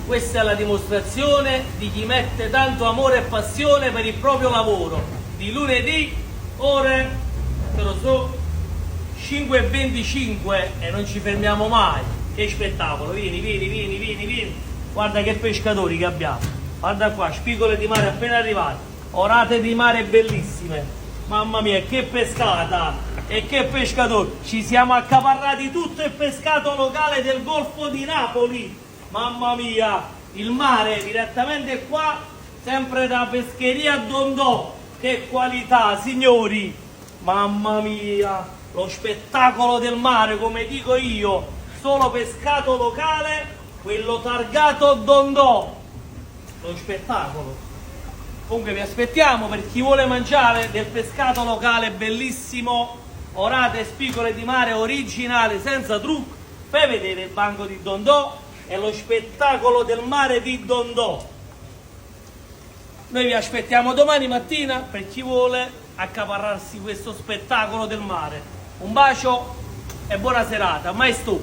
Questa è la dimostrazione di chi mette tanto amore e passione per il proprio lavoro. Di lunedì, ore, te lo so, 5:25 e non ci fermiamo mai. Che spettacolo, vieni. Guarda che pescatori che abbiamo. Guarda qua, spigole di mare appena arrivate, orate di mare bellissime. Mamma mia, che pescata e che pescatori. Ci siamo accaparrati tutto il pescato locale del Golfo di Napoli. Mamma mia, il mare direttamente qua, sempre da Pescheria Dondò. Che qualità, signori. Mamma mia, lo spettacolo del mare, come dico io, solo pescato locale, quello targato Dondò. Lo spettacolo. Comunque vi aspettiamo per chi vuole mangiare del pescato locale bellissimo, orate e spigole di mare originale, senza trucco, per vedere il banco di Dondò e lo spettacolo del mare di Dondò. Noi vi aspettiamo domani mattina per chi vuole accaparrarsi questo spettacolo del mare. Un bacio e buona serata, mai stop.